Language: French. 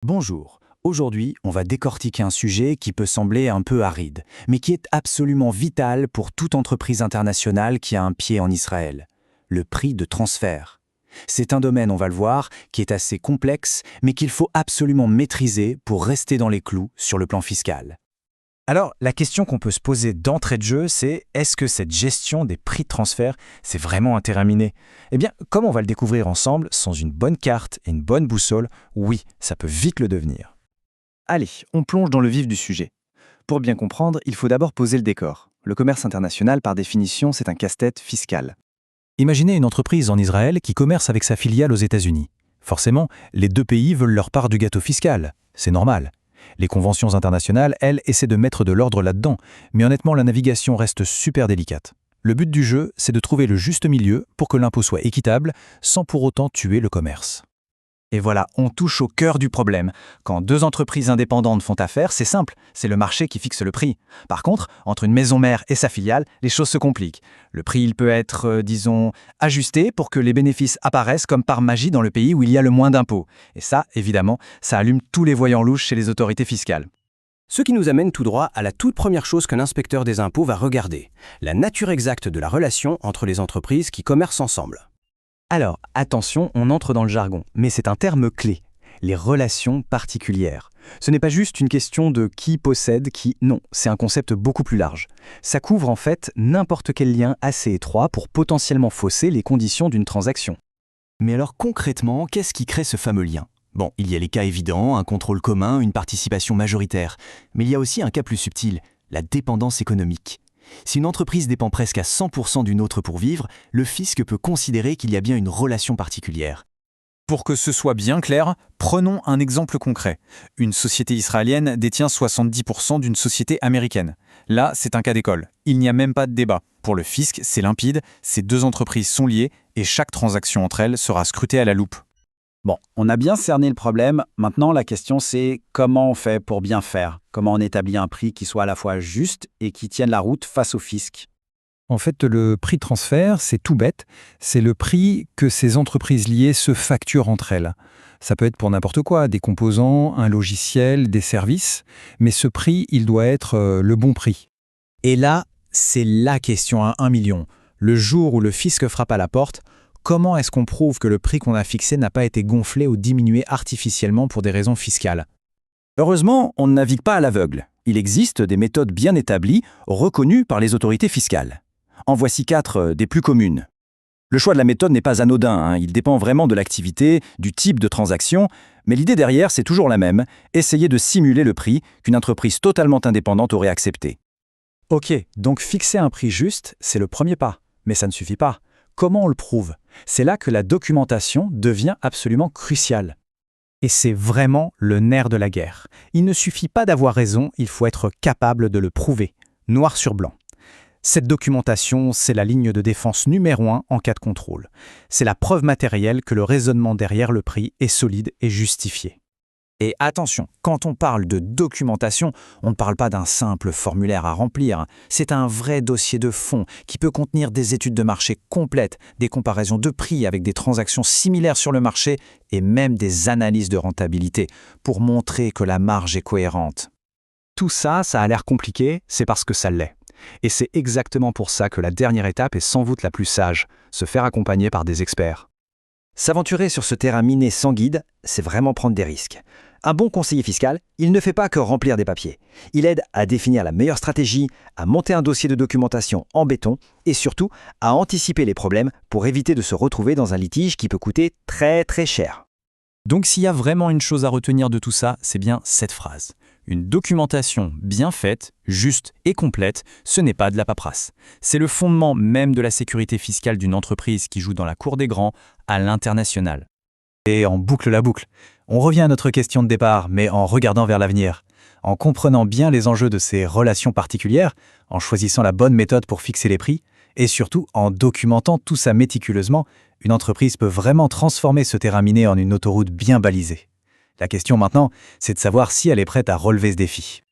Bonjour, aujourd'hui on va décortiquer un sujet qui peut sembler un peu aride, mais qui est absolument vital pour toute entreprise internationale qui a un pied en Israël. Le prix de transfert. C'est un domaine, on va le voir, qui est assez complexe, mais qu'il faut absolument maîtriser pour rester dans les clous sur le plan fiscal. Alors, la question qu'on peut se poser d'entrée de jeu, c'est est-ce que cette gestion des prix de transfert, c'est vraiment un terrain miné? Eh bien, comme on va le découvrir ensemble, sans une bonne carte et une bonne boussole, oui, ça peut vite le devenir. Allez, on plonge dans le vif du sujet. Pour bien comprendre, il faut d'abord poser le décor. Le commerce international, par définition, c'est un casse-tête fiscal. Imaginez une entreprise en Israël qui commerce avec sa filiale aux États-Unis. Forcément, les deux pays veulent leur part du gâteau fiscal. C'est normal. Les conventions internationales, elles, essaient de mettre de l'ordre là-dedans, mais honnêtement, la navigation reste super délicate. Le but du jeu, c'est de trouver le juste milieu pour que l'impôt soit équitable, sans pour autant tuer le commerce. Et voilà, on touche au cœur du problème. Quand deux entreprises indépendantes font affaire, c'est simple, c'est le marché qui fixe le prix. Par contre, entre une maison mère et sa filiale, les choses se compliquent. Le prix, il peut être, ajusté pour que les bénéfices apparaissent comme par magie dans le pays où il y a le moins d'impôts. Et ça, évidemment, ça allume tous les voyants louches chez les autorités fiscales. Ce qui nous amène tout droit à la toute première chose qu'un inspecteur des impôts va regarder, la nature exacte de la relation entre les entreprises qui commercent ensemble. Alors, attention, on entre dans le jargon, mais c'est un terme clé, les relations particulières. Ce n'est pas juste une question de qui possède qui, non, c'est un concept beaucoup plus large. Ça couvre en fait n'importe quel lien assez étroit pour potentiellement fausser les conditions d'une transaction. Mais alors concrètement, qu'est-ce qui crée ce fameux lien? Bon, il y a les cas évidents, un contrôle commun, une participation majoritaire. Mais il y a aussi un cas plus subtil, la dépendance économique. Si une entreprise dépend presque à 100% d'une autre pour vivre, le fisc peut considérer qu'il y a bien une relation particulière. Pour que ce soit bien clair, prenons un exemple concret. Une société israélienne détient 70% d'une société américaine. Là, c'est un cas d'école. Il n'y a même pas de débat. Pour le fisc, c'est limpide, ces deux entreprises sont liées et chaque transaction entre elles sera scrutée à la loupe. Bon, on a bien cerné le problème. Maintenant, la question c'est comment on fait pour bien faire? Comment on établit un prix qui soit à la fois juste et qui tienne la route face au fisc? En fait, le prix de transfert, c'est tout bête. C'est le prix que ces entreprises liées se facturent entre elles. Ça peut être pour n'importe quoi, des composants, un logiciel, des services. Mais ce prix, il doit être le bon prix. Et là, c'est la question à 1 million. Le jour où le fisc frappe à la porte, comment est-ce qu'on prouve que le prix qu'on a fixé n'a pas été gonflé ou diminué artificiellement pour des raisons fiscales? Heureusement, on ne navigue pas à l'aveugle. Il existe des méthodes bien établies, reconnues par les autorités fiscales. En voici 4 des plus communes. Le choix de la méthode n'est pas anodin, il dépend vraiment de l'activité, du type de transaction, mais l'idée derrière, c'est toujours la même, essayer de simuler le prix qu'une entreprise totalement indépendante aurait accepté. Ok, donc fixer un prix juste, c'est le premier pas, mais ça ne suffit pas. Comment on le prouve? C'est là que la documentation devient absolument cruciale. Et c'est vraiment le nerf de la guerre. Il ne suffit pas d'avoir raison, il faut être capable de le prouver, noir sur blanc. Cette documentation, c'est la ligne de défense numéro 1 en cas de contrôle. C'est la preuve matérielle que le raisonnement derrière le prix est solide et justifié. Et attention, quand on parle de documentation, on ne parle pas d'un simple formulaire à remplir. C'est un vrai dossier de fond qui peut contenir des études de marché complètes, des comparaisons de prix avec des transactions similaires sur le marché et même des analyses de rentabilité pour montrer que la marge est cohérente. Tout ça, ça a l'air compliqué, c'est parce que ça l'est. Et c'est exactement pour ça que la dernière étape est sans doute la plus sage, se faire accompagner par des experts. S'aventurer sur ce terrain miné sans guide, c'est vraiment prendre des risques. Un bon conseiller fiscal, il ne fait pas que remplir des papiers. Il aide à définir la meilleure stratégie, à monter un dossier de documentation en béton et surtout à anticiper les problèmes pour éviter de se retrouver dans un litige qui peut coûter très très cher. Donc s'il y a vraiment une chose à retenir de tout ça, c'est bien cette phrase. Une documentation bien faite, juste et complète, ce n'est pas de la paperasse. C'est le fondement même de la sécurité fiscale d'une entreprise qui joue dans la cour des grands à l'international. Et on boucle la boucle. On revient à notre question de départ, mais en regardant vers l'avenir. En comprenant bien les enjeux de ces relations particulières, en choisissant la bonne méthode pour fixer les prix, et surtout en documentant tout ça méticuleusement, une entreprise peut vraiment transformer ce terrain miné en une autoroute bien balisée. La question maintenant, c'est de savoir si elle est prête à relever ce défi.